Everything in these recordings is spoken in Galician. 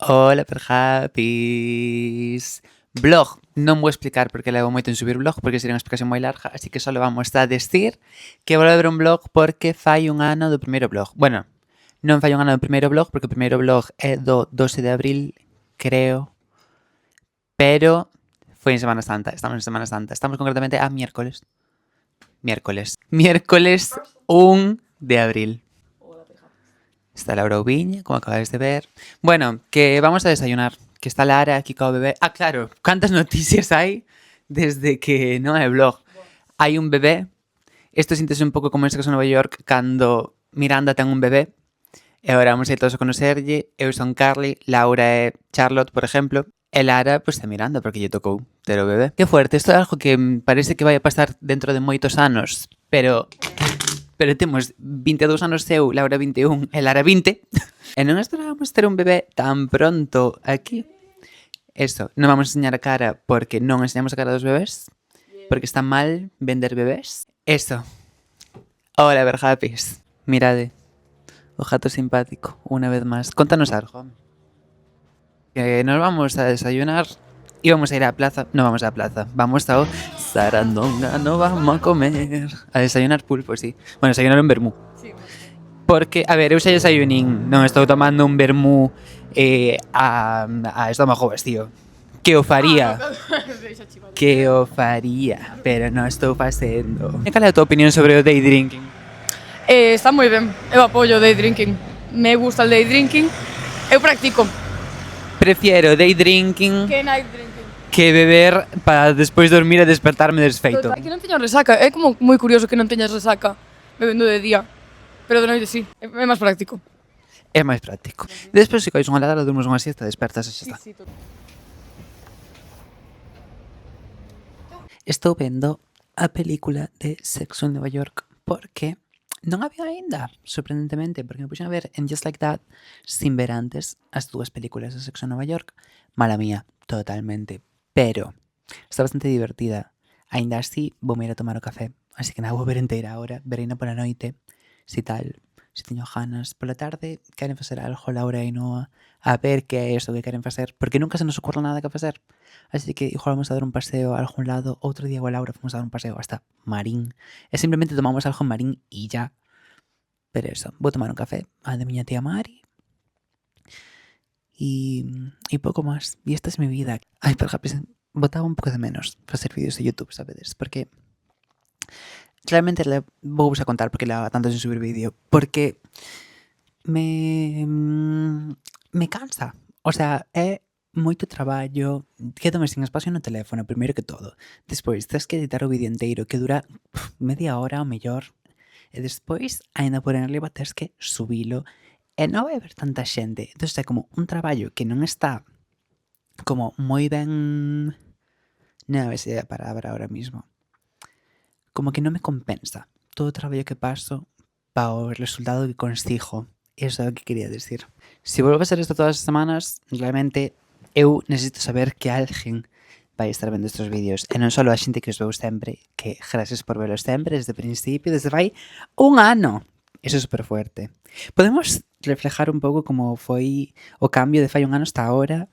Hola, perhapis. Blog. Non vou explicar porque levo moito en subir blog, porque sería unha explicación moi larga, así que só vamos a decir que vou ver un blog porque fai un ano do primeiro blog. Bueno, non fai un ano do primeiro blog, porque o primeiro blog é do 12 de abril, creo, pero foi en Semana Santa. Estamos en Semana Santa. Estamos concretamente a miércoles. Miércoles 1 de abril. Está Laura Ubiña, como acabáis de ver. Bueno, que vamos a desayunar. Que está Lara aquí co bebé. Ah, claro, cantas noticias hai desde que non hai blog. Hai un bebé. Isto síntese un pouco como en Sexo Nova York cando Miranda ten un bebé. E agora vamos a ir todos a conocerlle. Eu son Carly, Laura é Charlotte, por exemplo. E Lara, pois, é Miranda, porque lle tocou ter o bebé. Que fuerte, isto é algo que parece que vai a pasar dentro de moitos anos, pero temos 22 anos eu, Laura 21 e Lara 20. E non esperábamos ter un bebé tan pronto aquí. Eso, non vamos a enseñar a cara porque non enseñamos a cara dos bebés, porque está mal vender bebés. Eso. Hola, Berjapis. Mirade. O gato simpático, una vez más. Contanos algo. Que nos vamos a desayunar y vamos a ir a la plaza. No vamos a la plaza, vamos a Sarandonga, no vamos a comer. A desayunar pulpo, sí. Bueno, desayunar un vermú. Sí. Porque, a ver, eu xa desayunín, non estou tomando un vermú a estómago vacío. Que o faría. Que o faría, pero non estou facendo. E cal é a tua opinión sobre o day drinking? Está moi ben, eu apoio o day drinking. Me gusta el day drinking. Eu practico. Prefiero day drinking Que night drinking. que beber para despois dormir e despertarme desfeito. Que non teño resaca, é como moi curioso que non teñas resaca bebendo de día. Pero de noite sí, é máis práctico. É máis práctico. Despois, se cois unha ladra, durmos unha siesta, despertas e xa está. Sí, Estou vendo a película de Sexo en Nova York porque non había aínda, sorprendentemente, porque me puxen a ver en Just Like That sin ver antes as dúas películas de Sexo en Nova York. Mala mía, totalmente. Pero está bastante divertida. Aínda así, vou ir a tomar o café. Así que nada, vou ver inteira ahora. Vereina pola noite, si tal, si teño ganas. Pola tarde, queren facer algo, Laura e Noa, a ver que é isto que queren facer. Porque nunca se nos ocorre nada que facer. Así que igual vamos a dar un paseo a algún lado. Outro día con Laura fomos a dar un paseo hasta Marín. E simplemente tomamos algo en Marín e ya. Pero eso, vou tomar un café a de miña tía Mari. E pouco máis. E esta é mi vida. Ai, pero botaba un pouco de menos facer vídeos de YouTube, sabedes? Porque realmente vou a contar porque leva tanto sin subir vídeo. Porque me cansa. O sea, é moito traballo, quédome sin espacio no teléfono, primeiro que todo. Despois, tens que editar o vídeo inteiro, que dura media hora ou mellor. E despois, aínda por enriba, tens que subilo. E non vai haber tanta xente. Entón, é como un traballo que non está como moi ben... Non a ver se é a palabra ahora mismo. Como que non me compensa todo o traballo que paso para o resultado que consigo. Eso é o que quería decir. Se volvo a hacer isto todas as semanas, realmente eu necesito saber que alguén vai estar vendo estes vídeos. E non só a xente que os veu sempre, que gracias por velos sempre, desde o principio, desde vai un ano. Eso é super fuerte. Podemos reflejar un pouco como foi o cambio de fai un ano hasta ahora.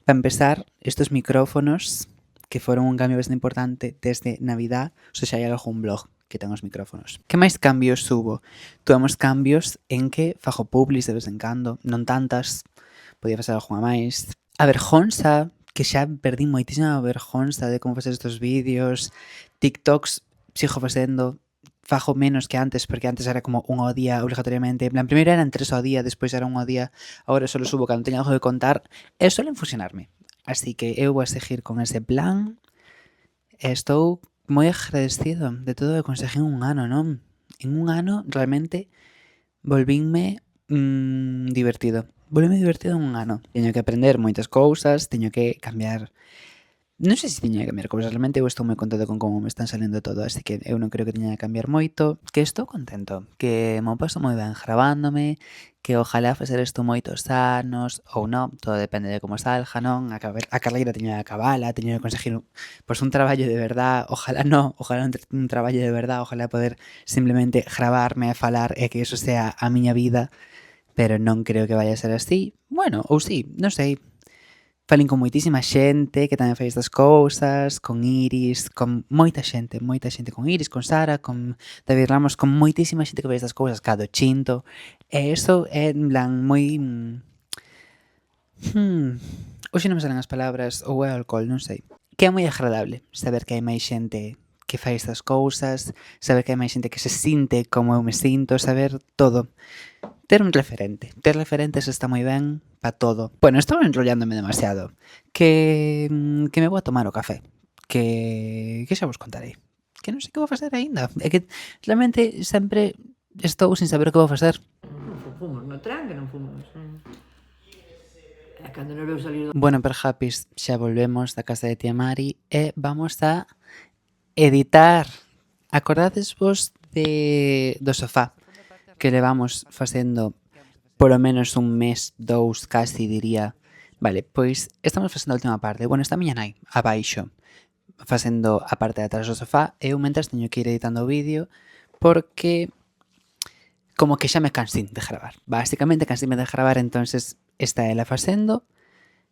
Para empezar, estes micrófonos, que foron un cambio bastante importante desde Navidad, ou seja, hai algún blog que ten os micrófonos. Que máis cambios hubo? Tuvemos cambios en que fago publis de vez en cando, non tantas, podía facer algunha máis. A vergonza, que xa perdí moitísima vergonza de como facer estes vídeos. TikToks sigo facendo, fago menos que antes, porque antes era como un ao día obligatoriamente. En plan, primeiro eran 3 ao día, despois era un ao día, agora só subo cando teño algo de contar, e suelen funcionarme. Así que eu vou a seguir con ese plan. Estou moi agradecido de todo o que consegui en un ano, non? En un ano, realmente, volvínme divertido. Volvíme divertido en un ano. Teño que aprender moitas cousas, teño que cambiar... Non sei se teño que cambiar cousas, realmente eu estou moi contento con como me están salindo todo, así que eu non creo que teña que cambiar moito, que estou contento, que me paso moi ben gravándome, que ojalá facer isto moitos anos, ou non, todo depende de como salga, non? A carreira teño que acabala, teño que conseguir un traballo de verdad, ojalá un traballo de verdad, ojalá poder simplemente gravarme a falar e que eso sea a miña vida, pero non creo que vaya a ser así. Bueno, ou sí, non sei. Falín con moitísima xente que tamén fai estas cousas, con Iris, con moita xente con Iris, con Sara, con David Ramos, con moitísima xente que fai estas cousas, Cado Chinto, e iso é en plan moi... Hoxe non me salen as palabras, ou é alcohol, non sei. Que é moi agradable saber que hai máis xente que fai estas cousas, saber que hai máis xente que se sinte como eu me sinto, saber todo. Ter un referente. Ter referentes está moi ben para todo. Bueno, estou enrollándome demasiado. Que me vou a tomar o café. Que xa vos contarei. Que non sei que vou facer aínda. É que realmente sempre estou sin saber o que vou facer. Fomos no tren, que non fomos. E cando nos veu salir do... Bueno, perjapis, xa volvemos da casa de tía Mari e vamos a editar. Acordadesvos do sofá que levamos facendo polo menos un mes, 2, casi diría. Vale, pois estamos facendo a última parte. Bueno, está a miña nai abaixo facendo a parte de atrás do sofá e eu mentras teño que ir editando o vídeo porque como que xa me cansín de gravar. Basicamente cansíme de gravar, entonces está ela facendo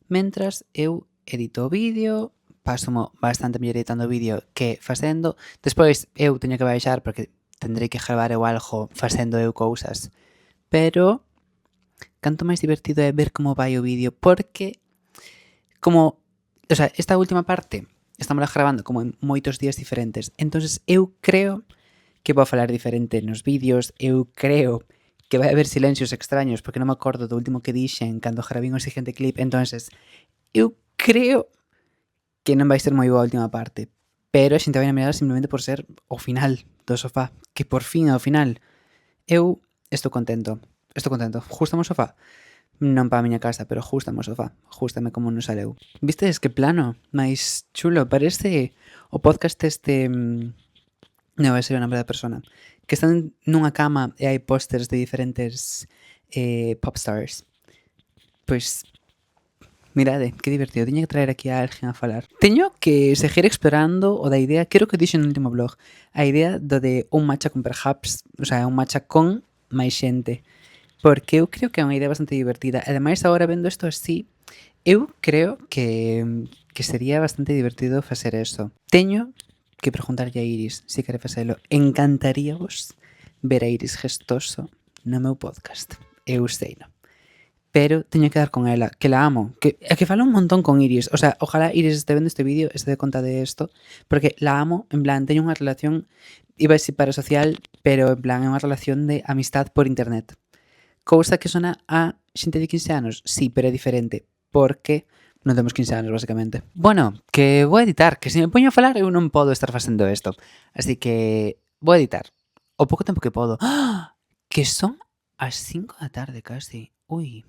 mentras eu edito o vídeo, paso bastante mellor editando o vídeo que facendo. Despois eu teño que baixar porque tendrei que gravar eu algo facendo eu cousas. Pero canto máis divertido é ver como vai o vídeo porque como, o sea, esta última parte estamos gravando como en moitos días diferentes. Entonces eu creo que vou falar diferente nos vídeos, eu creo que vai haber silencios extraños porque non me acordo do último que dixen cando gravín o seguinte clip. Entonces eu creo que non vai ser moi boa a última parte, pero a xente vai a mirar simplemente por ser o final do sofá, que por fin ao final eu estou contento, Gústame o sofá, non para a miña casa, pero gústame o sofá, gústame como nos saleu. Vistes que plano máis chulo, parece o podcast este, non vai ser o nome da persona, que están nunha cama e hai pósters de diferentes popstars. Pois mirade, que divertido, teño que traer aquí a alguén a falar. Teño que seguir explorando o da idea, creo que dixo no último blog, a idea do de un matcha con perhaps, o sea, un matcha con máis xente, porque eu creo que é unha idea bastante divertida. Ademais, agora vendo isto así, eu creo que sería bastante divertido facer eso. Teño que preguntarlle a Iris se quere facelo. Encantaríavos ver a Iris Gestoso no meu podcast. Eu sei, non? Pero teño que dar con ela, que la amo, que falo un montón con Iris, o sea, ojalá Iris esté vendo este vídeo, esté de conta de esto, porque la amo, en plan, teño unha relación, iba a decir parasocial, pero en plan, é unha relación de amistad por internet. Cousa que sona a xente de 15 anos, sí, pero é diferente, porque non temos 15 anos, basicamente. Bueno, que vou editar, que se me poño a falar eu non podo estar facendo isto, así que vou editar, o pouco tempo que podo. ¡Ah! Que son as 5 da tarde casi, ui...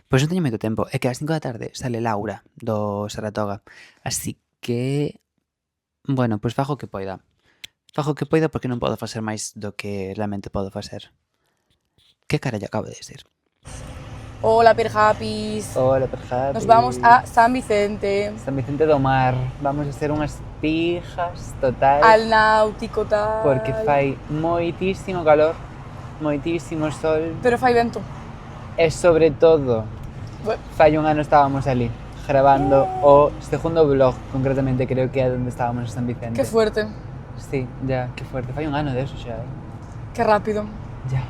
Pois non teño moito tempo, é que ás 5 da tarde sale Laura do Saratoga, así que, bueno, pois fago o que poida. Fago o que poida porque non podo facer máis do que realmente podo facer. Que cara lle acabo de decir? Hola, Perjapis. Hola, perjapis. Nos vamos a San Vicente. San Vicente do Mar. Vamos a hacer unhas pijas total. Al náutico, tal. Porque fai moitísimo calor, moitísimo sol. Pero fai vento. E sobre todo, fai un ano estábamos ali, grabando o segundo vlog, concretamente creo que é onde estábamos en San Vicente. Qué fuerte. Sí, ya, que fuerte. Fai un ano de eso xa, Qué rápido. Ya.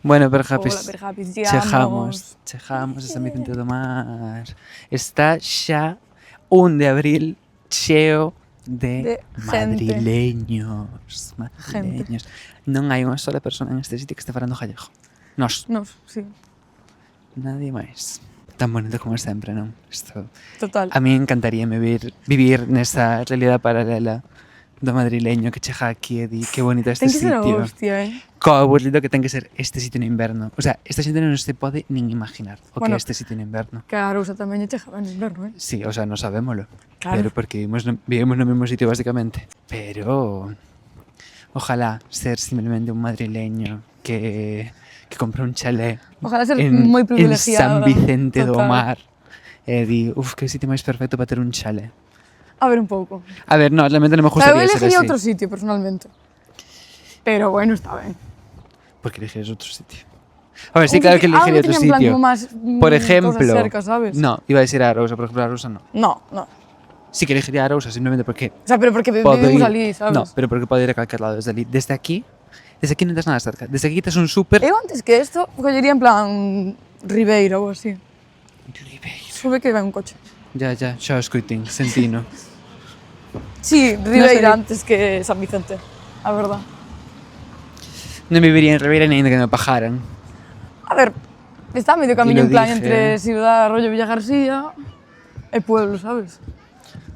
Bueno, Perjapis, Hola, Perjapis, chegamos a San Vicente do Mar. Está xa 1 de abril cheo de madrileños. Madrileños. Non hai unha sola persona en este sitio que este falando gallego. Nos. Sí. Nadie máis. Tan bonito como sempre, non? Isto. Total. A mí encantaría vivir nesa realidade paralela do madrileño que chega aquí e di que bonito este sitio. Ten que ser a hostia, Co aburrido que ten que ser este sitio no inverno. O sea, esta xente non se pode nin imaginar o que é este sitio no inverno. Que a Arousa tamén lle chegaba no inverno, Sí, o sea, non sabémolo. Claro. Pero porque vivimos no mesmo sitio, basicamente. Pero ojalá ser simplemente un madrileño que compra un chalé Ojalá ser moi en privilegiada. San Vicente do Total. Mar e di, que sitio máis perfecto para ter un chalé. A ver, un pouco. A ver, no, realmente non me O sea, eu gustaría ser elegiría así. outro sitio, personalmente. Pero bueno, está ben. ¿Por qué elegirías otro sitio? A ver, sí, claro que Algo elegiría que otro teña en plan sitio. como más Por cosas ejemplo, cerca, ¿sabes? no, iba a decir a Arousa, por ejemplo, a Arousa no. No, no. Sí que elegiría a Arousa simplemente porque O sea, pero porque puedo vivimos ir. ali, sabes? No, pero porque puedo ir a cualquier lado desde allí. Desde aquí no tienes nada cerca. Desde aquí tienes un súper. Eu antes que esto, collería en plan Ribeira ou así. Sube que ven un coche. Ya, xa o escuitín, sentino. Sí, sei. Ribeira antes que San Vicente, a verdad. Non viviría en Ribeira nin de que me pajaran. A ver, está medio Aquí camiño lo en plan dije. entre Ciudad Rollo Villa García e pueblo, sabes?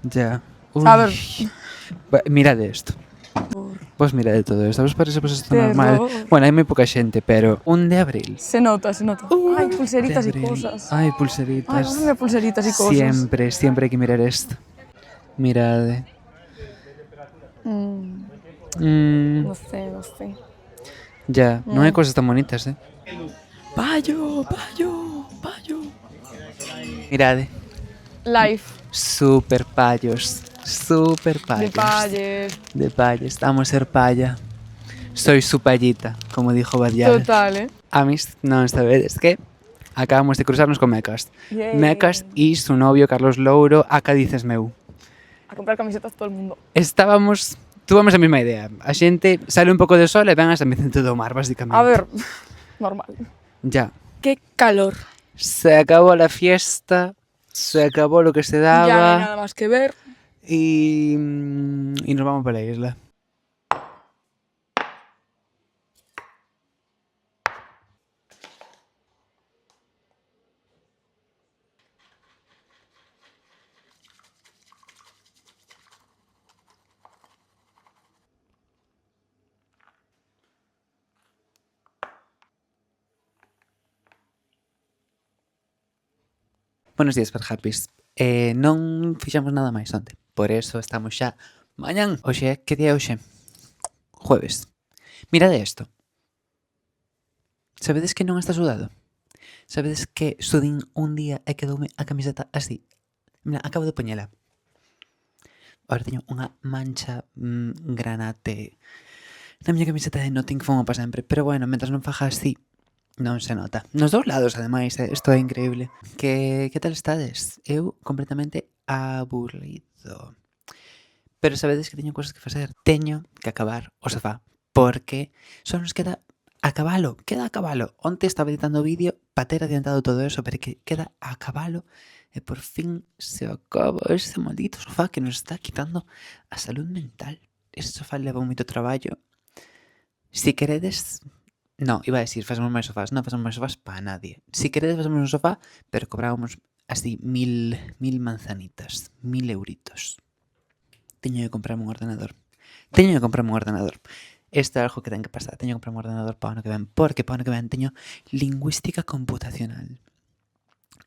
Ya. O sea, a ver, Mirad esto. Vos mirad de todo esto. Vos parece pues esto Terror. normal. Bueno, hai moi pouca xente, pero 1 de abril. se nota, se nota. Ai, pulseritas de e abril. cosas. Ai, Ai, pulseritas. pónganme pulseritas e cosas. Siempre hai que mirar esto. Mirade. No sé, no sé. Ya, non hai cosas tan bonitas, Payo. Mirade. Life, Super payos. de palles, De palla, estamos ser palla. Soy su pallita, como dijo Badial. total, A mis non sabedes que acabamos de cruzarnos con Mecas. Yay. Mecas y su novio Carlos Louro, acá dices meu. A comprar camisetas todo el mundo. Tuvamos a mesma idea. A xente sale un pouco de sol e ven a San Vicente do Mar, básicamente. A ver, normal. Ya. Qué calor. Se acabó la fiesta, se acabó lo que se Ya no hay daba nada más que ver. y nos vamos para la isla. Buenos días, Perhapis. Non fixamos nada máis onte, por eso estamos xa mañán. Oxe, que día é hoxe? Jueves. Mirade isto. Sabedes que non está sudado? Sabedes que sudín un día e quedoume a camiseta así? Mira, acabo de poñela. Ahora teño unha mancha granate na miña camiseta de Notting Fomo para sempre. Pero bueno, mentras non faja así, non se nota. Nos dous lados, ademais, isto é increíble. Que tal estades? Eu completamente aburrido. Pero sabedes que teño cosas que facer. Teño que acabar o sofá. Porque só nos queda acabalo. Queda acabalo. Onte estaba editando o vídeo para ter adiantado todo eso, pero que queda acabalo. E por fin se acaba ese maldito sofá que nos está quitando a salud mental. Ese sofá leva moito traballo. Si queredes... No, iba a decir, facemos máis sofás. Non facemos máis sofás para nadie. Si queredes facemos un sofá, pero cobrábamos así 1000 manzanitas, 1000 euritos. Teño que comprarme un ordenador. Isto é algo que ten que pasar. Teño que comprarme un ordenador para o ano que ven, porque para o ano que ven teño lingüística computacional.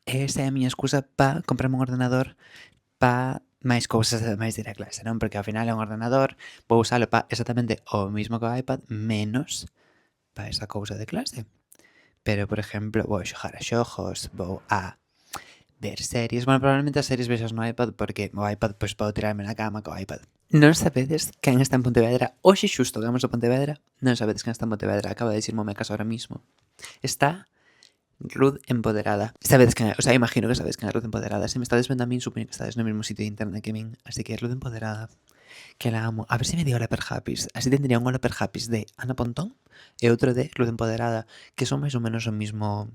Esa é a miña excusa para comprarme un ordenador para máis cousas ademais de ir a clase, non? Porque ao final é un ordenador, vou usalo para exactamente o mismo que o iPad, menos para esa cousa de clase. Pero, por exemplo, vou xogar a xogos, vou a ver series. Bueno, probablemente as series vexas no iPad, porque o iPad, pois, podo tirarme na cama co iPad. Non sabedes quen está en Pontevedra? Hoxe xusto que vamos a Pontevedra, non sabedes quen está en Pontevedra. Acaba de decirme Mecas ahora mismo. Está Ruth Empoderada. Sabedes quen é? O sea, imagino que sabedes quen é Ruth Empoderada. Se me estades vendo a min, supoño que estades no mesmo sitio de internet que min. Así que Ruth Empoderada, que la amo. A ver se me dio Hola Perhapis. Así tendría un Hola Perhapis de Ana Pontón e outro de Ruth Empoderada, que son máis ou menos a mesma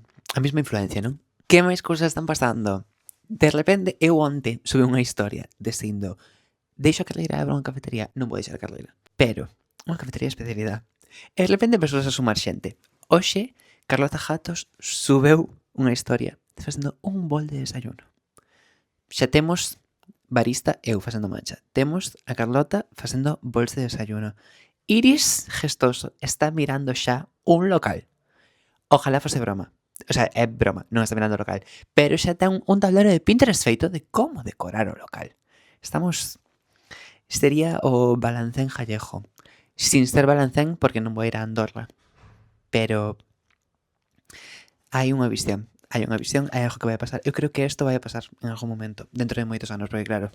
influencia, non? Que máis cousas están pasando? De repente, eu onte subi unha historia dicindo: deixo a Carleira abrir unha cafetería. Non vou deixar a Carleira, pero unha cafetería de especialidade. E de repente empezou a sumar xente. Hoxe, Carlota Jatos subeu unha historia facendo un bol de desayuno. Xa temos barista eu facendo mancha. Temos a Carlota facendo bols de desayuno. Iris Gestoso está mirando xa un local. Ojalá fose broma. O sea, é broma, non está mirando o local. Pero xa ten un tablero de Pinterest feito de como decorar o local. Sería o Balancén Jallejo. Sin ser Balancén, porque non vou ir a Andorra. Pero hai unha visión, hai algo que vai a pasar. Eu creo que isto vai a pasar en algún momento, dentro de moitos anos, porque claro,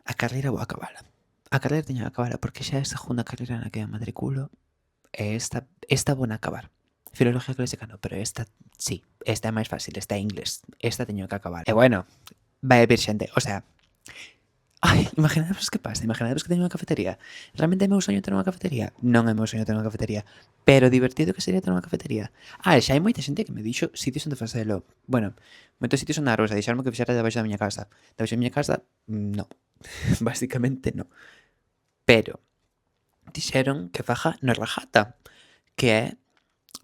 a carreira vou acabala. A carreira teño que acabala porque xa é a segunda carreira na que me matriculo e esta vou na acabar. Filología clásica non, pero esta sí, esta é máis fácil, esta é inglés. Esta teño que acabar. E bueno, vai haber xente, o sea, ai, imaginadevos que pasa, imaginadevos que teño unha cafetería. Realmente é meu soño ter unha cafetería? Non é meu soño ter unha cafetería, pero divertido que sería ter unha cafetería. Xa hai moita xente que me dixo sitios onde facelo. Bueno, moitos sitios onde a Rosa dixeronme que fixera debaixo da miña casa. Debaixo da miña casa, no. Básicamente no. Pero dixeron que faja no Rajata, que é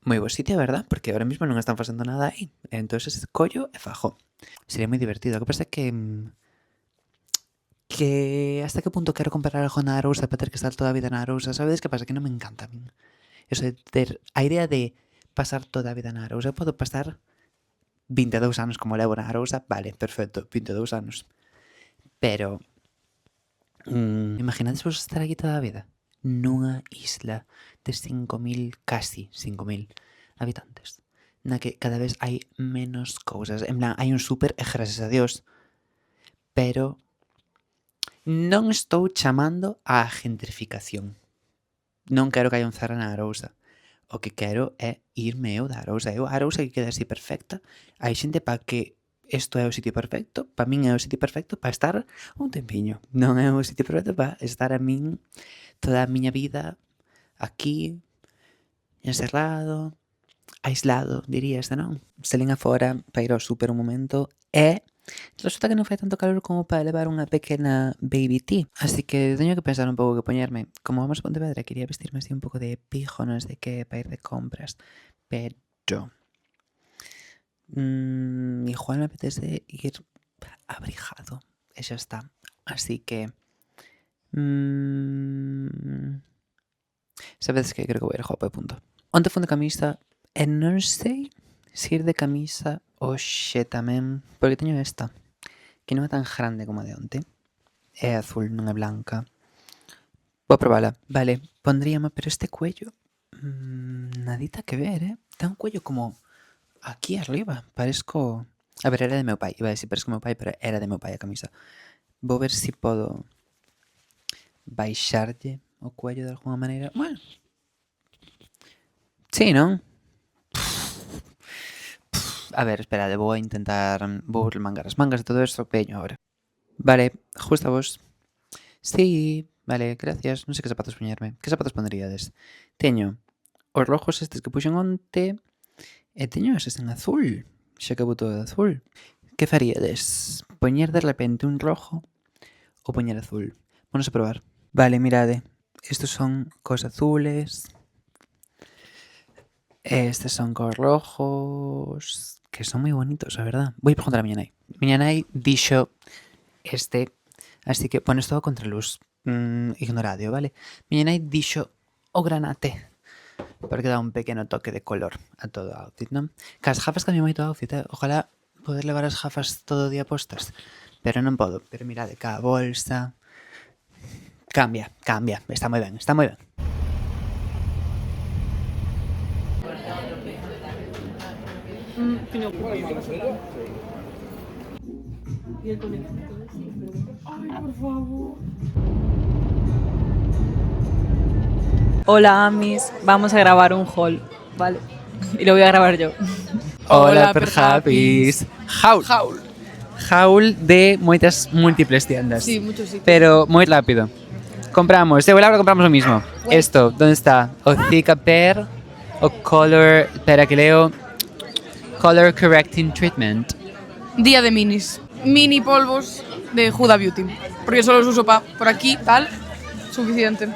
moi bo sitio, verdad? Porque ahora mismo non están facendo nada aí. Entonces collo e fajo. Sería moi divertido. O que pasa é que hasta que punto quero comprar algo na Arousa para ter que estar toda a vida na Arousa. Sabedes que pasa? Que non me encanta a min. Eso de ter a idea de pasar toda a vida na Arousa. Eu podo pasar 22 anos como levo na Arousa. Vale, perfecto, 22 anos. Pero imaginades vos estar aquí toda a vida nunha isla de 5.000, casi 5.000 habitantes, na que cada vez hai menos cousas. En plan, hai un súper, e gracias a Dios, pero non estou chamando á gentrificación. Non quero que haya un Zara na Arousa. O que quero é irme eu da Arousa. A Arousa que queda así perfecta. Hai xente para que isto é o sitio perfecto. Para min é o sitio perfecto para estar un tempiño. Non é o sitio perfecto para estar a min toda a miña vida aquí, encerrado, aislado, diría esta, non? Salín afora para ir ao súper un momento e resulta que non fai tanto calor como para levar unha pequena baby tea. Así que teño que pensar un pouco que poñerme. Como vamos a Pontevedra, quería vestirme así un pouco de pijo, non sei que, para ir de compras. Pero igual me apetece ir abrigado. E xa está. Así que sabedes que creo que vou ir guapo e punto. Onte fun de camisa e non sei se ir de camisa hoxe tamén, porque teño esta, que non é tan grande como a de onte. É azul, non é blanca. Vou probala. Vale, pondríame, pero este cuello nadita que ver, ten un cuello como aquí arriba. Parezco... A ver, era de meu pai. Iba a decir parezco meu pai, pero era de meu pai a camisa. Vou ver se podo baixarlle o cuello de alguna maneira. Bueno, sí, non? A ver, esperade, vou a intentar... Vou remangar as mangas e todo isto, peño ahora. Vale, justo vos. Sí, vale, gracias. Non sei que zapatos poñerme. Que zapatos pondríades? Teño os rojos estes que puxen onte e teño estes en azul. Xa que vou todo de azul. Que faríades? Poñer de repente un rojo ou poñer azul? Vamos a probar. Vale, mirade. Estos son cos azules. Estes son cos rojos, que son moi bonitos, a verdad. Vou preguntar a miña nai. Miña nai dixo este, así que pones todo contra luz. Ignoradio, vale? Miña nai dixo o granate, porque dá un pequeno toque de color a todo o outfit, non? Que as gafas cambia moito o outfit, Ojalá poder levar as gafas todo o día postas, pero non podo. Pero mirade, cada bolsa... Cambia. Está moi ben, está moi ben. Hola, Amis, vamos a grabar un haul, ¿vale? Y lo voy a grabar yo. Hola, perjapis. Haul de moitas múltiples tiendas. Sí, muchos sí. Pero moi rápido. Compramos, eu e Laura compramos o mismo. Esto, ¿dónde está? O Zika Pear, o Color, espera que leo, Color Correcting Treatment. Día de minis. Mini polvos de Huda Beauty. Porque solo los uso por aquí, tal. Suficiente.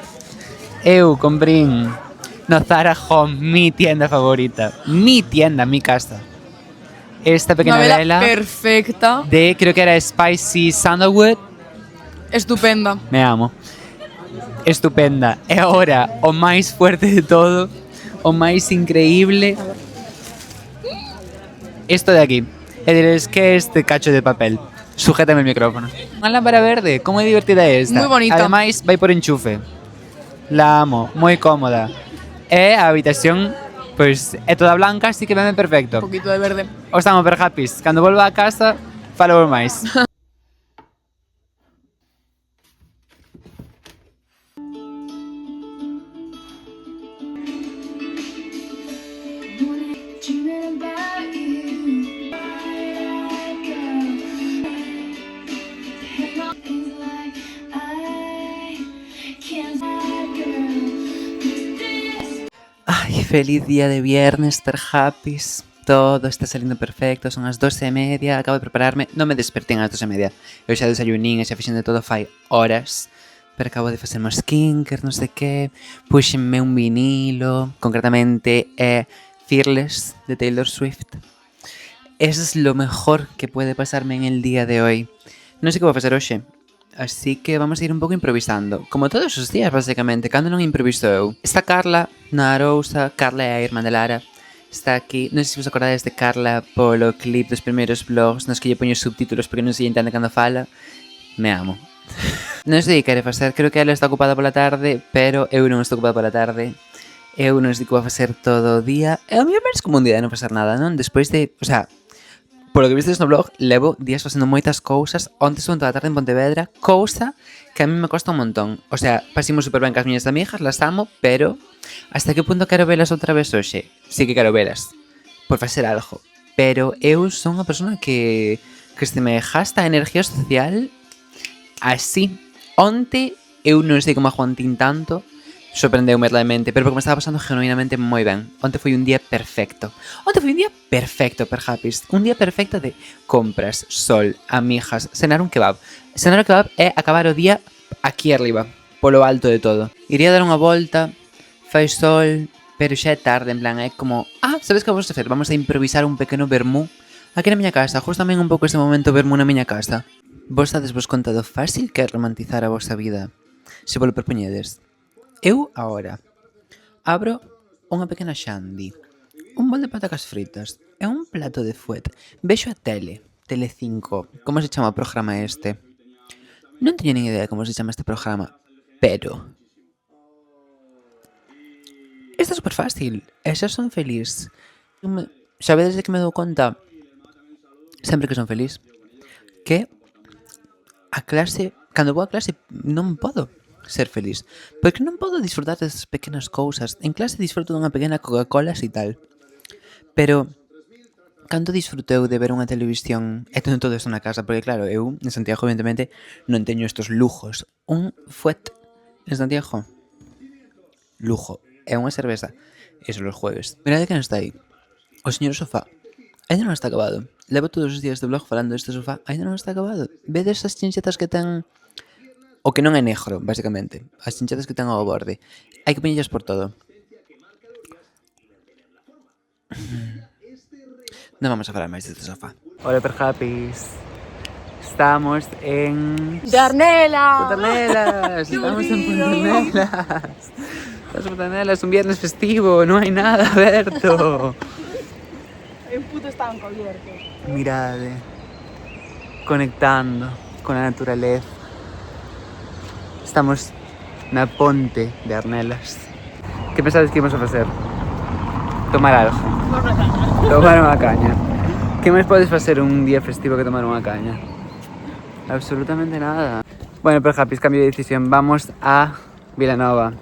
Eu comprín no Zara Home, mi tienda favorita. Mi tienda, mi casa. Esta pequena Una vela vela perfecta. de, creo que era Spicy Sandalwood. Estupenda. Me amo. Estupenda. E agora, o máis fuerte de todo, o máis increíble, isto de aquí. E diréis, que é este cacho de papel? Sujétame el micrófono. Unha lámpara verde, como é divertida é esta. Moi bonita. Ademais, vai por enchufe. La amo, moi cómoda. E a habitación, pois, é toda blanca, así que veme perfecto. Un poquito de verde. Os estamos per happy. Cando volva a casa, falo máis. Ay, feliz día de viernes, Happys. Todo está saliendo perfecto, son as 12:30, acabo de prepararme. Non me despertei ás 12:30. Eu xa desayunín e xa fixen de todo fai horas. Pero acabo de facer mo skincare, non sei que. Puxenme un vinilo, concretamente Fearless de Taylor Swift. Eso es lo mejor que puede pasarme en el día de hoy. Non sei que vou facer hoxe, así que vamos a ir un pouco improvisando. Como todos os días, basicamente, cando non improviso eu. Está Carla na Arousa, Carla é a irmã de Lara. Está aquí, non sei se vos acordades de Carla polo clip dos primeiros vlogs nos que lle poño subtítulos porque non se lle entende cando fala. Me amo. Non sei que quere facer, creo que ela está ocupada pola tarde, pero eu non estou ocupada pola tarde. Eu non sei que vou facer todo o día. E o mellor parece como un día de non facer nada, non? Despois de, o sea, polo que vistes no blog, levo días facendo moitas cousas. Onte estuve toda a tarde en Pontevedra, cousa que a mí me costa un montón. O sea, pasimo super ben cas miñas amigas, las amo, pero hasta que punto quero velas outra vez hoxe? Sí que quero velas, por facer algo. Pero eu son unha persona que se me gasta a energía social así. Onte eu non sei como aguantín tanto, sorprendeume realmente, pero porque me estaba pasando genuinamente moi ben. Onte foi un día perfecto. Onte foi un día perfecto, Happys. Un día perfecto de compras, sol, amigas, cenar un kebab. Cenar un kebab é acabar o día aquí arriba, polo alto de todo. Iría dar unha volta, fai sol, pero xa é tarde, en plan, é como... sabes que vamos a facer? Vamos a improvisar un pequeno vermú aquí na miña casa. Justo tamén un pouco este momento vermú na miña casa. Vos dades vos conta do fácil que é romantizar a vosa vida, se vos lo propoñedes. Eu, agora, abro unha pequena xandi, un bol de patacas fritas e un plato de fuet. Vexo a Tele5, como se chama o programa este? Non teño nin idea de como se chama este programa, pero... Isto é super fácil, e xa son feliz. Sabedes de que me dou conta, sempre que son feliz, que a clase, cando vou a clase, non podo ser feliz, porque non podo disfrutar destas pequenas cousas. En clase disfruto dunha pequena Coca-Cola e tal, pero cando disfruto eu de ver unha televisión e teño todo isto na casa, porque claro, eu en Santiago evidentemente non teño estos lujos. Un fuet en Santiago, lujo, é unha cerveza, e son os jueves. Mirade que non está aí, o señor sofá. Ainda non está acabado. Levo todos os días de blog falando deste sofá. Ainda non está acabado. Vedes as chinchetas que ten... O que non é negro, basicamente. As chinchetas que ten ao borde. Hai que poñellas por todo. Non vamos a falar máis deste sofá. Hola, Happys. Estamos en... ¡Darnela! Puntanelas. Estamos en Puntanelas. Estamos en Puntanelas, un viernes festivo. Non hai nada aberto. Un puto estanco abierto. Mirade, conectando con a naturaleza. Estamos na ponte de Arnelas. Que pensades que íbamos a facer? Tomar algo. Tomar unha caña. Que máis podes facer un día festivo que tomar unha caña? Absolutamente nada. Bueno, Happys, cambio de decisión. Vamos a Vilanova.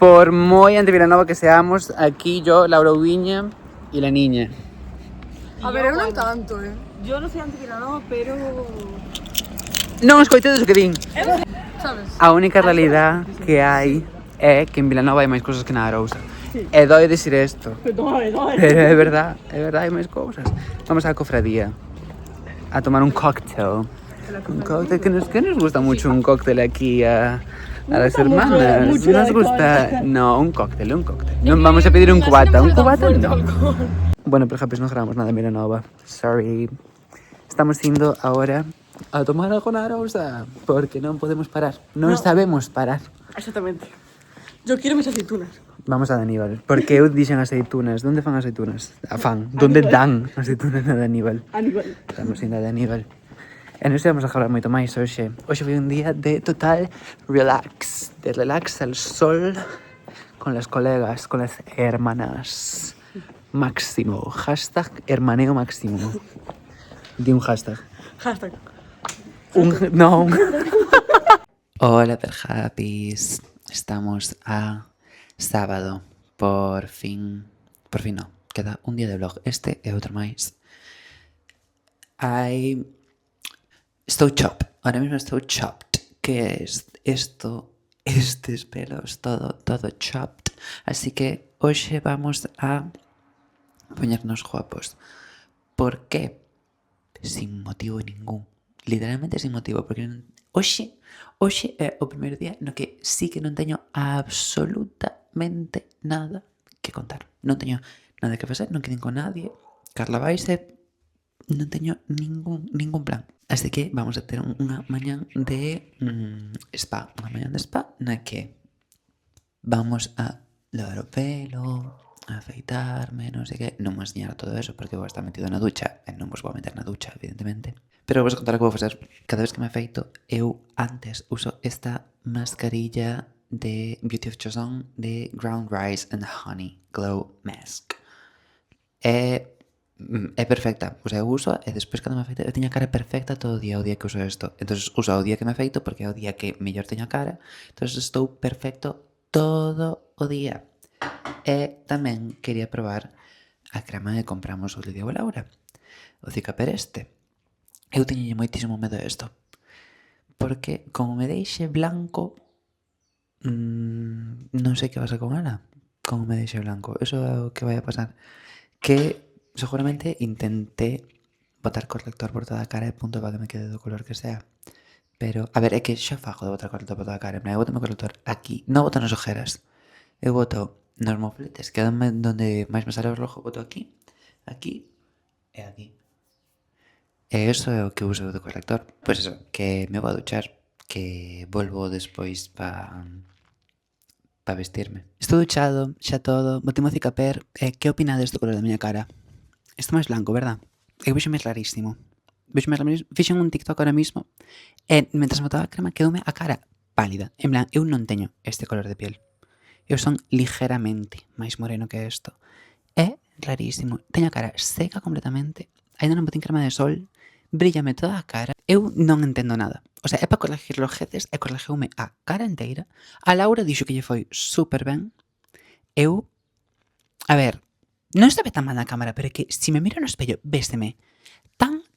Por moi anti Vilanova que seamos, aquí yo, Laura Ubiña y la niña. A ver, eu non tanto, Yo no soy anti-Vilanova, pero... Non escoitedes o que din. Sabes? A única realidad que hai é que en Vilanova hai máis cousas que na Arousa. Sí. E doi decir isto. Pero Pero é verdad, hai máis cousas. Vamos á cofradía a tomar un cóctel. Un cóctel que nos gusta mucho un cóctel aquí a las hermanas. mucho Nos gusta... No, un cóctel. Non vamos a pedir un cubata. Un cubata no. Bueno, Happys, non grabamos nada en Vilanova. Sorry. Estamos indo ahora a tomar algo na Arousa porque non podemos parar. Non sabemos parar. Exactamente. Yo quiero mis aceitunas. Vamos a Daníbal, porque eu dixen aceitunas. Donde fan aceitunas? A fan. Donde dan aceitunas a Daníbal? Aníbal. Estamos indo a Daníbal. E non sei, vamos a falar moito máis hoxe. Hoxe foi un día de total relax. De relax al sol con las colegas, con las hermanas. Máximo. Hashtag hermaneo máximo. Di un hashtag. Hashtag. No. Hola, Happys. Estamos a sábado. Por fin no. Queda un día de vlog. Este e outro máis. Estou chopped. Ahora mismo estou chopped. Que é isto? estes pelos todo chopped. Así que hoxe vamos a poñernos guapos. Por qué? Sin motivo ningún. Literalmente sin motivo, porque hoxe é o primeiro día no que sí que non teño absolutamente nada que contar. Non teño nada que facer, non queden con nadie. Carla vaise, non teño ningún plan. Así que vamos a ter unha mañán de spa. Unha mañán de spa na que vamos a lavar o pelo, a afeitarme, non sei que. Non vou enseñar todo eso porque vou estar metido na ducha e non vos vou meter na ducha, evidentemente. Pero vos contar o que vou facer. Cada vez que me afeito, eu antes uso esta mascarilla de Beauty of Joseon de Ground Rice and Honey Glow Mask. É perfecta, o sea, eu uso e despois cando me afeito eu teño a cara perfecta todo o día que uso isto. Entonces uso o día que me afeito porque é o día que mellor teño a cara. Entonces estou perfecto todo o día. E tamén quería probar a crema que compramos o Lidia Laura, o Cicaper este. Eu teño moitísimo medo a isto porque como me deixe blanco non sei que pasa con ela. Como me deixe blanco, eso é o que vai a pasar. Que seguramente intenté botar corrector por toda a cara e punto para que me quede do color que sea. Pero, a ver, é que xa fago de botar corrector por toda a cara. Eu boto o corrector aquí, non boto nas ojeras. Eu boto nos mofletes, que é donde máis me sale o rojo, boto aquí e aquí. E eso é o que uso de corrector. Pois eso, que me vou a duchar, que volvo despois pa vestirme. Estou duchado, xa todo, botei o Cicaper. Que opinades do color da miña cara? Estou máis blanco, verdad? Eu vexo máis rarísimo. Fixen un TikTok ahora mismo e mentras botaba a crema quedoume a cara pálida. En plan, eu non teño este color de piel. Eu son ligeramente máis moreno que isto. É rarísimo. Teño a cara seca completamente. Ainda non botín crema de sol. Bríllame toda a cara. Eu non entendo nada. O sea, é para corregir os jeces e corregeume a cara inteira. A Laura dixo que lle foi super ben. Eu, a ver, non se ve tan mal na cámara, pero é que se me miro no espello, vésteme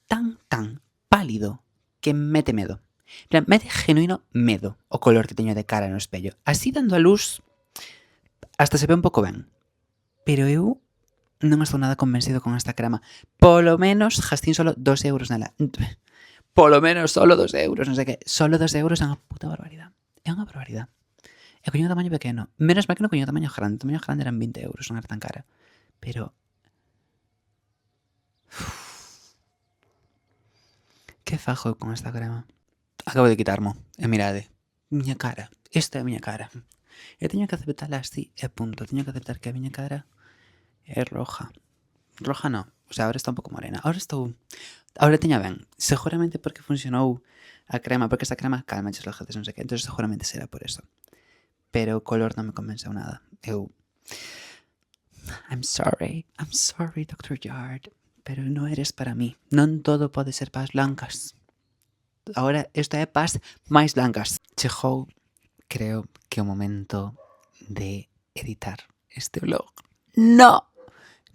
tan pálido que mete medo. Mete genuino medo o color que teño de cara no espello. Así dando a luz hasta se ve un pouco ben. Pero eu non estou nada convencido con esta crema. Polo menos gastín solo 2 euros nela. Polo menos solo 2 euros, non sei que. Solo 2 euros é unha puta barbaridade. É unha barbaridade. E coño un tamaño pequeno. Menos mal que non coño un tamaño grande. O tamaño grande eran 20 euros, non era tan cara. Pero... que fajo con esta crema? Acabo de quitarmo. E mirade. Miña cara. Esta é a miña cara. E teño que aceptala así e punto. Teño que aceptar que a miña cara é roja. Roja non. O sea, ahora está un pouco morena. Ahora teña ben. Seguramente porque funcionou a crema. Porque esta crema calma os jeces, non sei que. Entón seguramente será por eso. Pero o color non me convenceu nada. I'm sorry, Dr. Yard. Pero non eres para mí. Non todo pode ser paz blancas. Ahora, isto é paz máis blancas. Chegou, creo que o momento de editar este vlog. No!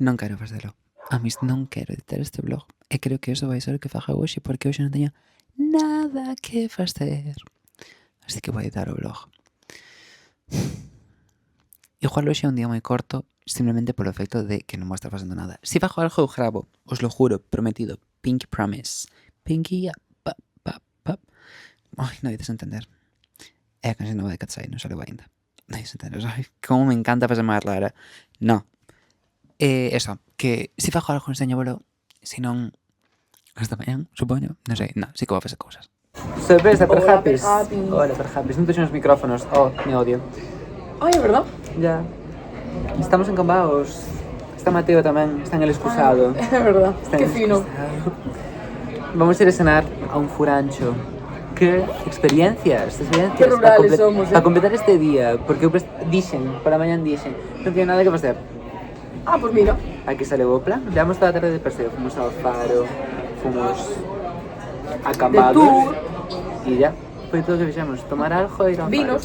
Non quero facelo. A mí non quero editar este vlog. E creo que eso vai ser o que faga hoxe, porque hoxe non teño nada que facer. Así que vou editar o vlog. Igual hoxe é un día moi corto, simplemente polo efecto de que non vou estar facendo nada. Se fago algo eu gravo, os lo juro, prometido. Pinky promise. Pinky up, pap, pap, pap. Ai, non ides entender. É a canción nova de Katsai, non saleu ainda. Non ides entender. Ai, como me encanta facer máis rara. No. Eso, que se fago algo enseño, se non hasta mañán, supoño. Non sei, sí que vou facer cousas. Sorpresa, per Happys. Hola, per Happys. Non teño os micrófonos. Oh, me odio. Ai, é verdad? Ya. Estamos en Cambaos. Está Mateo tamén, está en el excusado. É verdad, que fino. Vamos a ir a cenar a un furancho. Que experiencias. Que rurales somos, Para completar este día, porque eu dixen, para mañán dixen, non teño nada que facer. Ah, pues mira. Aquí sale o plan. Llevamos toda a tarde de paseo. Fuimos ao faro, fomos a Cambados. E ya, foi todo o que fixemos. Tomar algo e ir ao faro.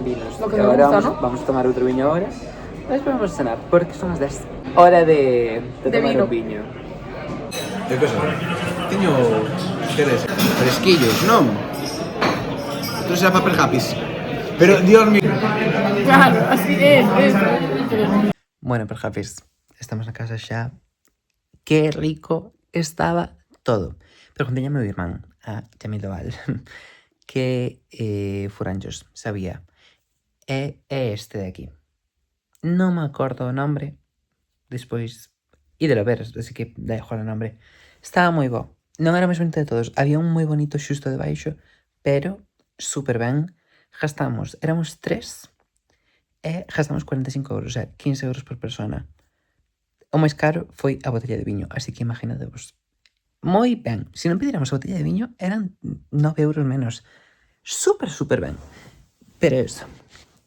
Vinos. Lo que E me agora gusta, ¿no? vamos a tomar outro viño ahora. E despois vamos a cenar, porque son as 10. Hora de tomar vino. un viño. Que cosa? Teño queres fresquillos, non? Entón será para per Happys. Pero, Dios mío. Claro, así es. Bueno, pero Japis, estamos na casa xa. Que rico estaba todo. Pero conteña meu irmán, a Jamil Doval, que furanchos sabía. É este de aquí. Non me acordo o nombre. Despois, ídelo ver, así que da igual o nombre. Estaba moi bo. Non era o máis bonito de todos. Había un moi bonito xusto debaixo, pero super ben. Gastamos, éramos 3 e gastamos 45 euros, o sea, 15 euros por persona. O máis caro foi a botella de viño, así que imaginadevos. Moi ben. Se non pedíramos a botella de viño, eran 9 euros menos. Super, super ben. Pero eso,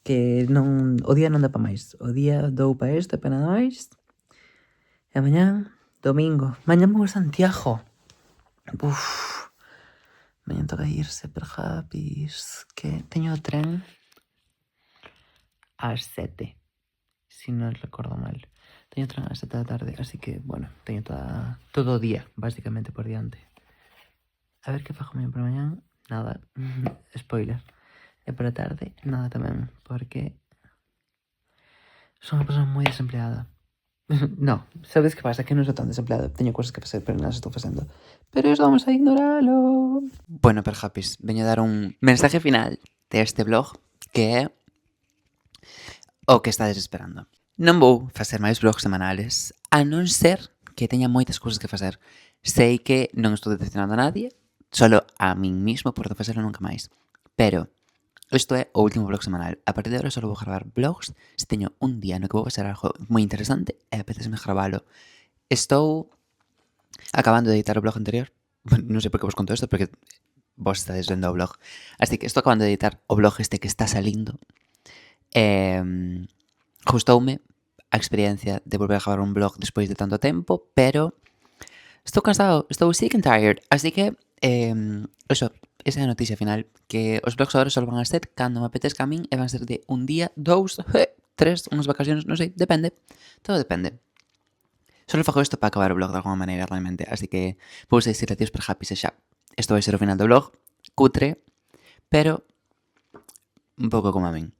que non, o día non dá pa máis. O día dou pa isto, pa nada máis. E mañán, domingo. Mañán vou a Santiago. Uf. Mañán toca irse, per Japis. Que teño o tren ás 7. Si non recordo mal. Teño tren ás 7 da tarde, así que, bueno, teño todo o día, basicamente, por diante. A ver que fago mañán por mañán. Nada. Spoiler. E por a tarde, nada tamén, porque son unha persona moi desempleada. No, sabes que pasa? Que non sou tan desempleado. Teño cosas que facer, pero non as estou facendo. Pero iso vamos a ignoralo. Bueno, per Japis, veño a dar un mensaje final deste vlog, que é o que estades esperando. Non vou facer máis vlogs semanales, a non ser que teña moitas cousas que facer. Sei que non estou decepcionando a nadie, solo a min mismo por non facelo nunca máis. Pero isto é o último vlog semanal. A partir de agora só vou gravar vlogs se teño un día no que vou facer algo moi interesante e apetece-me gravalo. Estou acabando de editar o vlog anterior. Non sei por que vos conto isto, porque vos estades vendo o vlog. Así que estou acabando de editar o vlog este que está salindo. Gustoume a experiencia de volver a gravar un vlog despois de tanto tempo, pero estou cansado, estou sick and tired. Así que, eso, esa é a noticia final, que os vlogs agora só van a ser cando me apetezca a min e van a ser de un día, 2, 3, unhas vacacións, non sei, depende. Todo depende. Solo fago isto para acabar o vlog de alguma maneira, realmente. Así que vou decir adiós per Japis e xa. Isto vai ser o final do vlog, cutre, pero un pouco como a min.